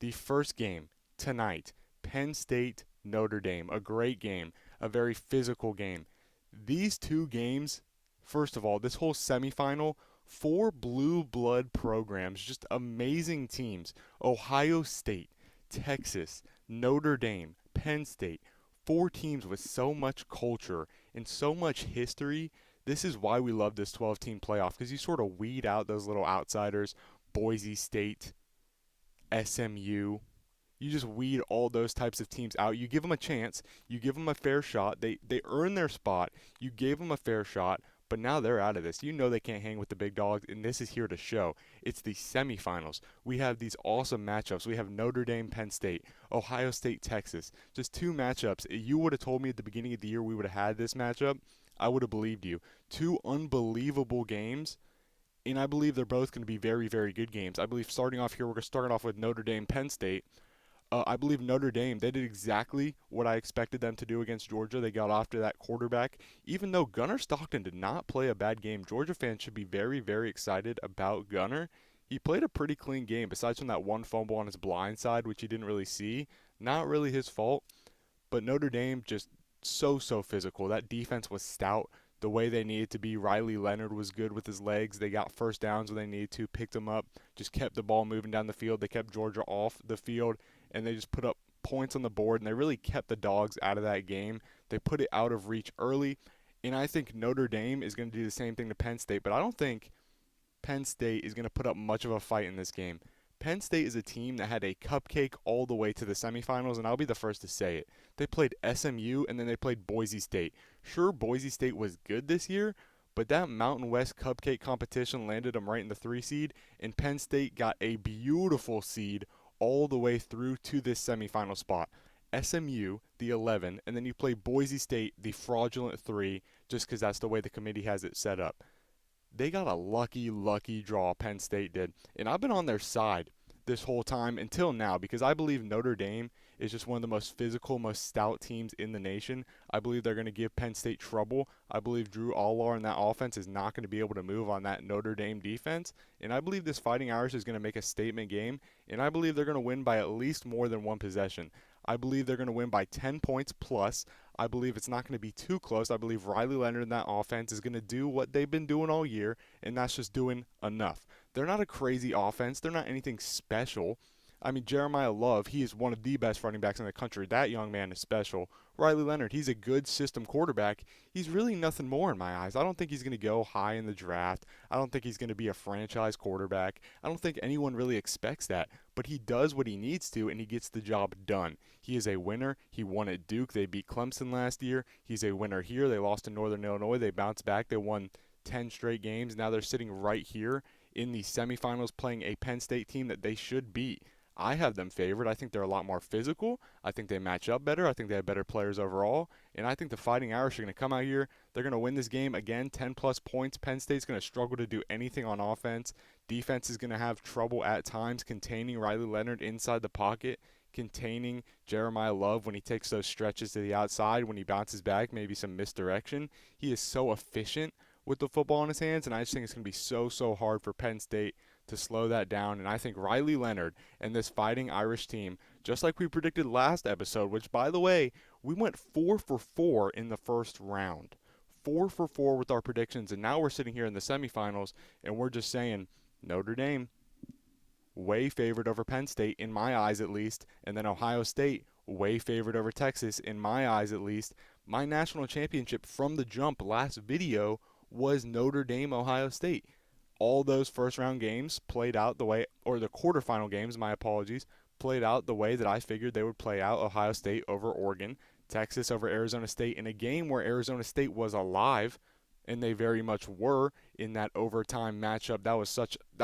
The first game tonight, Penn State, Notre Dame, a great game, a very physical game. These two games, first of all, this whole semifinal, four blue blood programs, just amazing teams. Ohio State, Texas, Notre Dame, Penn State, four teams with so much culture and so much history. This is why we love this 12-team playoff, because you sort of weed out those little outsiders. Boise State, SMU. You just weed all those types of teams out. You give them a chance. You give them a fair shot. They earn their spot. You gave them a fair shot, but now they're out of this. You know they can't hang with the big dogs, and this is here to show. It's the semifinals. We have these awesome matchups. We have Notre Dame, Penn State, Ohio State, Texas. Just two matchups. You would have told me at the beginning of the year we would have had this matchup. I would have believed you. Two unbelievable games. And I believe they're both going to be very, very good games. I believe starting off here, we're going to start off with Notre Dame, Penn State. I believe Notre Dame, they did exactly what I expected them to do against Georgia. They got after that quarterback. Even though Gunnar Stockton did not play a bad game, Georgia fans should be very, very excited about Gunnar. He played a pretty clean game, besides from that one fumble on his blind side, which he didn't really see. Not really his fault, but Notre Dame just so physical. That defense was stout the way they needed to be. Riley Leonard was good with his legs. They got first downs when they needed to, picked them up, just kept the ball moving down the field. They kept Georgia off the field, and they just put up points on the board, and they really kept the dogs out of that game. They put it out of reach early, and I think Notre Dame is going to do the same thing to Penn State, but I don't think Penn State is going to put up much of a fight in this game. Penn State is a team that had a cupcake all the way to the semifinals, and I'll be the first to say it. They played SMU, and then they played Boise State. Sure, Boise State was good this year, but that Mountain West cupcake competition landed them right in the 3 seed, and Penn State got a beautiful seed all the way through to this semifinal spot. SMU, the 11, and then you play Boise State, the fraudulent 3, just because that's the way the committee has it set up. They got a lucky draw, Penn State did. And I've been on their side this whole time until now, because I believe Notre Dame is just one of the most physical, most stout teams in the nation. I believe they're going to give Penn State trouble. I believe Drew Allar and that offense is not going to be able to move on that Notre Dame defense. And I believe this Fighting Irish is going to make a statement game. And I believe they're going to win by at least more than one possession. I believe they're going to win by 10 points plus. I believe it's not going to be too close. I believe Riley Leonard and that offense is going to do what they've been doing all year, and that's just doing enough. They're not a crazy offense. They're not anything special. I mean, Jeremiah Love, he is one of the best running backs in the country. That young man is special. Riley Leonard, he's a good system quarterback. He's really nothing more in my eyes. I don't think he's going to go high in the draft. I don't think he's going to be a franchise quarterback. I don't think anyone really expects that. But he does what he needs to, and he gets the job done. He is a winner. He won at Duke. They beat Clemson last year. He's a winner here. They lost to Northern Illinois. They bounced back. They won 10 straight games. Now they're sitting right here in the semifinals playing a Penn State team that they should beat. I have them favored. I think they're a lot more physical. I think they match up better. I think they have better players overall. And I think the Fighting Irish are going to come out here. They're going to win this game again, 10-plus points. Penn State's going to struggle to do anything on offense. Defense is going to have trouble at times containing Riley Leonard inside the pocket, containing Jeremiah Love when he takes those stretches to the outside, when he bounces back, maybe some misdirection. He is so efficient with the football in his hands, and I just think it's going to be so hard for Penn State to slow that down. And I think Riley Leonard and this Fighting Irish team, just like we predicted last episode, which, by the way, we went 4 for 4 in the first round. 4 for 4 with our predictions, and now we're sitting here in the semifinals, and we're just saying Notre Dame, way favored over Penn State, in my eyes at least, and then Ohio State, way favored over Texas, in my eyes at least. My national championship from the jump last video was Notre Dame, Ohio State. All those first-round games played out the way, or the quarterfinal games, my apologies, played out the way that I figured they would play out. Ohio State over Oregon, Texas over Arizona State, in a game where Arizona State was alive, and they very much were in that overtime matchup. That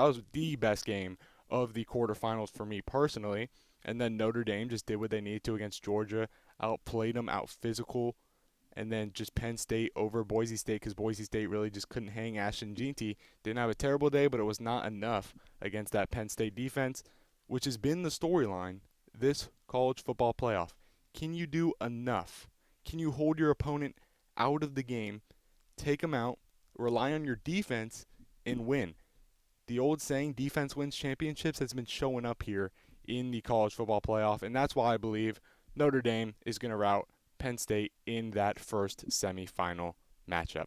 was the best game of the quarterfinals for me personally. And then Notre Dame just did what they needed to against Georgia, outplayed them, out-physical. And then just Penn State over Boise State, because Boise State really just couldn't hang. Ashton Jeanty didn't have a terrible day, but it was not enough against that Penn State defense, which has been the storyline this college football playoff. Can you do enough? Can you hold your opponent out of the game, take them out, rely on your defense, and win? The old saying, defense wins championships, has been showing up here in the college football playoff, and that's why I believe Notre Dame is going to rout Penn State in that first semifinal matchup.